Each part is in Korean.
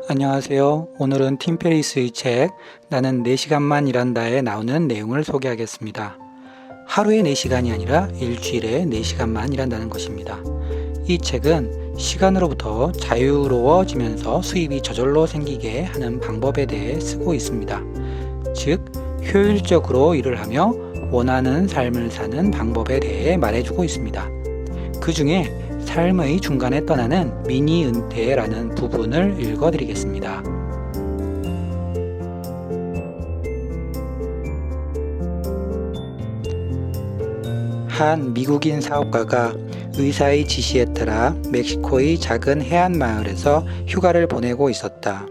안녕하세요. 오늘은 팀 페리스의 책 나는 4시간만 일한다에 나오는 내용을 소개하겠습니다. 하루에 4시간이 아니라 일주일에 4시간만 일한다는 것입니다. 이 책은 시간으로부터 자유로워지면서 수입이 저절로 생기게 하는 방법에 대해 쓰고 있습니다. 즉, 효율적으로 일을 하며 원하는 삶을 사는 방법에 대해 말해주고 있습니다. 그 중에 삶의 중간에 떠나는 미니 은퇴라는 부분을 읽어드리겠습니다. 한 미국인 사업가가 의사의 지시에 따라 멕시코의 작은 해안 마을에서 휴가를 보내고 있었다.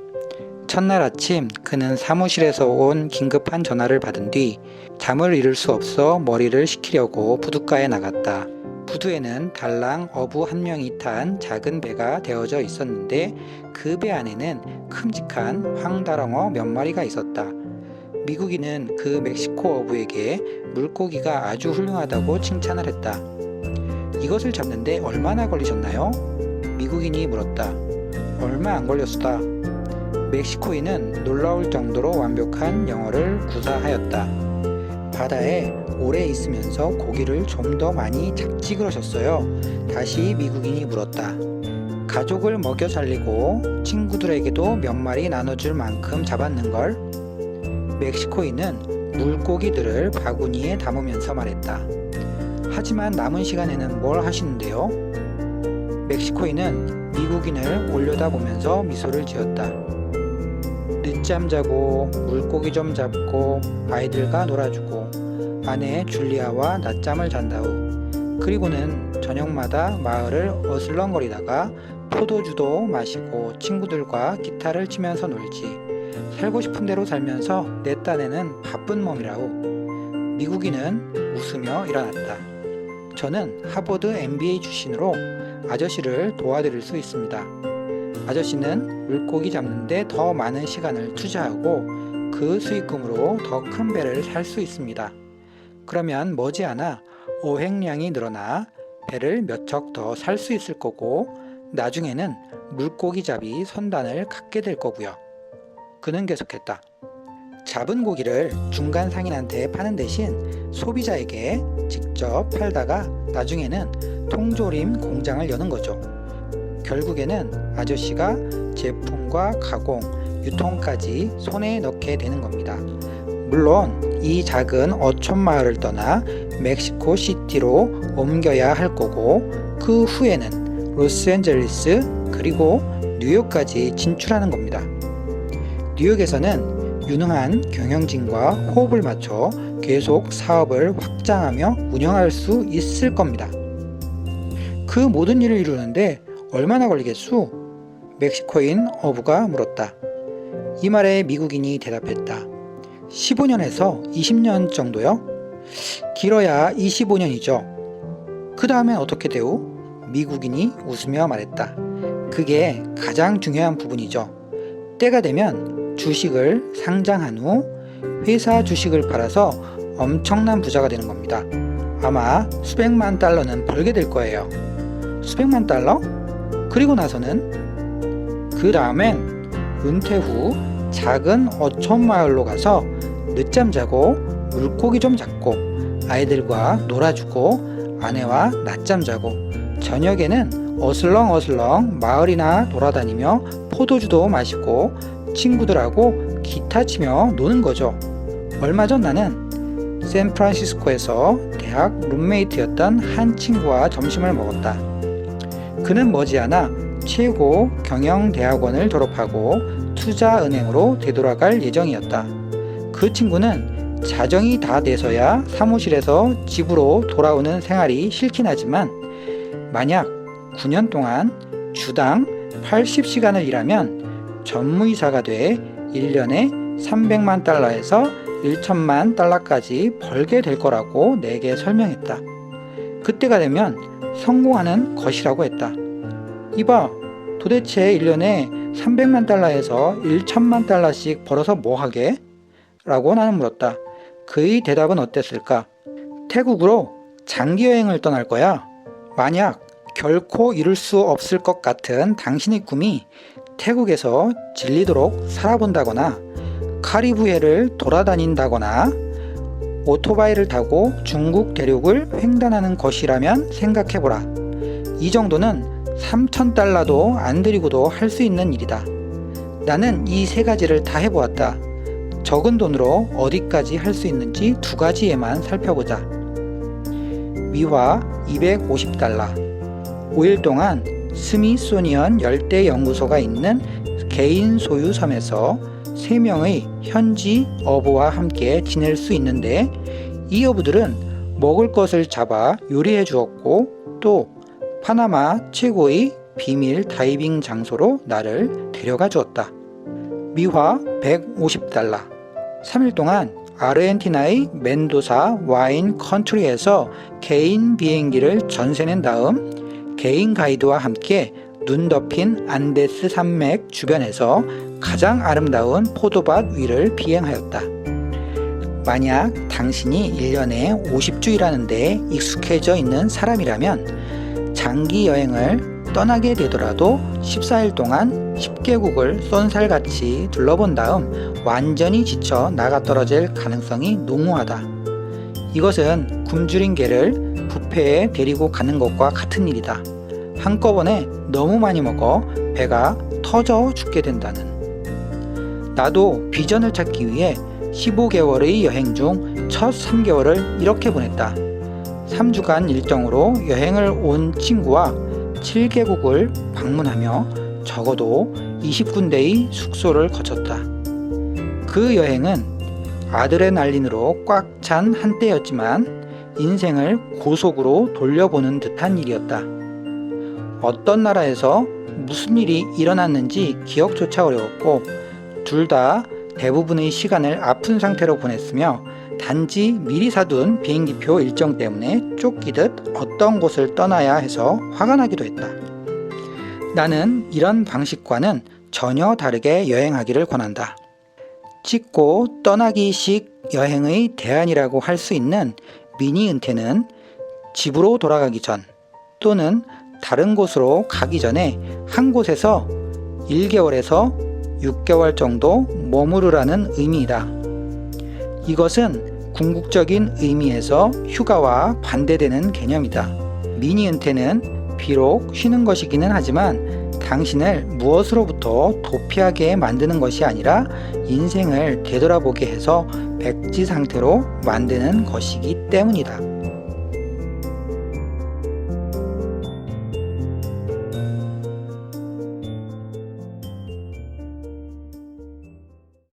첫날 아침 그는 사무실에서 온 긴급한 전화를 받은 뒤 잠을 이룰 수 없어 머리를 식히려고 부둣가에 나갔다. 부두에는 달랑 어부 한 명이 탄 작은 배가 되어져 있었는데 그 배 안에는 큼직한 황다랑어 몇 마리가 있었다. 미국인은 그 멕시코 어부에게 물고기가 아주 훌륭하다고 칭찬을 했다. 이것을 잡는데 얼마나 걸리셨나요? 미국인이 물었다. 얼마 안 걸렸다. 멕시코인은 놀라울 정도로 완벽한 영어를 구사하였다. 바다에 오래 있으면서 고기를 좀 더 많이 잡지 그러셨어요? 다시 미국인이 물었다. 가족을 먹여 살리고 친구들에게도 몇 마리 나눠줄 만큼 잡았는걸? 멕시코인은 물고기들을 바구니에 담으면서 말했다. 하지만 남은 시간에는 뭘 하시는데요? 멕시코인은 미국인을 올려다보면서 미소를 지었다. 늦잠 자고 물고기 좀 잡고 아이들과 놀아주고 아내 줄리아와 낮잠을 잔다 후 그리고는 저녁마다 마을을 어슬렁거리다가 포도주도 마시고 친구들과 기타를 치면서 놀지. 살고 싶은 대로 살면서 내 딴에는 바쁜 몸이라고. 미국인은 웃으며 일어났다. 저는 하버드 MBA 출신으로 아저씨를 도와드릴 수 있습니다. 아저씨는 물고기 잡는데 더 많은 시간을 투자하고 그 수익금으로 더 큰 배를 살 수 있습니다. 그러면 머지않아 어획량이 늘어나 배를 몇 척 더 살 수 있을 거고 나중에는 물고기 잡이 선단을 갖게 될 거고요. 그는 계속했다. 잡은 고기를 중간 상인한테 파는 대신 소비자에게 직접 팔다가 나중에는 통조림 공장을 여는 거죠. 결국에는 아저씨가 제품과 가공, 유통까지 손에 넣게 되는 겁니다. 물론 이 작은 어촌 마을을 떠나 멕시코 시티로 옮겨야 할 거고 그 후에는 로스앤젤레스 그리고 뉴욕까지 진출하는 겁니다. 뉴욕에서는 유능한 경영진과 호흡을 맞춰 계속 사업을 확장하며 운영할 수 있을 겁니다. 그 모든 일을 이루는데 얼마나 걸리겠소? 멕시코인 어부가 물었다. 이 말에 미국인이 대답했다. 15년에서 20년 정도요? 길어야 25년이죠. 그 다음엔 어떻게 돼요? 미국인이 웃으며 말했다. 그게 가장 중요한 부분이죠. 때가 되면 주식을 상장한 후 회사 주식을 팔아서 엄청난 부자가 되는 겁니다. 아마 수백만 달러는 벌게 될 거예요. 수백만 달러? 그리고 나서는 그 다음엔 은퇴 후 작은 어촌 마을로 가서 늦잠 자고 물고기 좀 잡고 아이들과 놀아주고 아내와 낮잠 자고 저녁에는 어슬렁어슬렁 마을이나 돌아다니며 포도주도 마시고 친구들하고 기타 치며 노는 거죠. 얼마 전 나는 샌프란시스코에서 대학 룸메이트였던 한 친구와 점심을 먹었다. 그는 머지않아 최고 경영대학원을 졸업하고 투자은행으로 되돌아갈 예정이었다. 그 친구는 자정이 다 돼서야 사무실에서 집으로 돌아오는 생활이 싫긴 하지만 만약 9년 동안 주당 80시간을 일하면 전무이사가 돼 1년에 300만 달러에서 1천만 달러까지 벌게 될 거라고 내게 설명했다. 그때가 되면 성공하는 것이라고 했다. 이봐, 도대체 1년에 300만 달러에서 1천만 달러씩 벌어서 뭐 하게? 라고 나는 물었다. 그의 대답은 어땠을까? 태국으로 장기 여행을 떠날 거야. 만약 결코 이룰 수 없을 것 같은 당신의 꿈이 태국에서 질리도록 살아본다거나 카리브해를 돌아다닌다거나 오토바이를 타고 중국 대륙을 횡단하는 것이라면 생각해보라. 이 정도는 3,000달러도 안 들이고도 할 수 있는 일이다. 나는 이 세 가지를 다 해보았다. 적은 돈으로 어디까지 할 수 있는지 두 가지에만 살펴보자. 위화 250달러. 5일 동안 스미소니언 열대 연구소가 있는 개인 소유 섬에서 3명의 현지 어부와 함께 지낼 수 있는데, 이 어부들은 먹을 것을 잡아 요리해 주었고 또 파나마 최고의 비밀 다이빙 장소로 나를 데려가 주었다. 미화 150달러. 3일 동안 아르헨티나의 멘도사 와인 컨트리에서 개인 비행기를 전세낸 다음 개인 가이드와 함께 눈 덮인 안데스 산맥 주변에서 가장 아름다운 포도밭 위를 비행하였다. 만약 당신이 1년에 50주일하는 데 익숙해져 있는 사람이라면 장기 여행을 떠나게 되더라도 14일 동안 10개국을 쏜살같이 둘러본 다음 완전히 지쳐 나가 떨어질 가능성이 농후하다. 이것은 굶주린 개를 뷔페에 데리고 가는 것과 같은 일이다. 한꺼번에 너무 많이 먹어 배가 터져 죽게 된다는. 나도 비전을 찾기 위해 15개월의 여행 중 첫 3개월을 이렇게 보냈다. 3주간 일정으로 여행을 온 친구와 7개국을 방문하며 적어도 20군데의 숙소를 거쳤다. 그 여행은 아드레날린으로 꽉 찬 한때였지만 인생을 고속으로 돌려보는 듯한 일이었다. 어떤 나라에서 무슨 일이 일어났는지 기억조차 어려웠고, 둘 다 대부분의 시간을 아픈 상태로 보냈으며 단지 미리 사둔 비행기표 일정 때문에 쫓기듯 어떤 곳을 떠나야 해서 화가 나기도 했다. 나는 이런 방식과는 전혀 다르게 여행하기를 권한다. 찍고 떠나기식 여행의 대안이라고 할 수 있는 미니 은퇴는 집으로 돌아가기 전 또는 다른 곳으로 가기 전에 한 곳에서 1개월에서 6개월 정도 머무르라는 의미이다. 이것은 궁극적인 의미에서 휴가와 반대되는 개념이다. 미니 은퇴는 비록 쉬는 것이기는 하지만 당신을 무엇으로부터 도피하게 만드는 것이 아니라 인생을 되돌아보게 해서 백지 상태로 만드는 것이기 때문이다.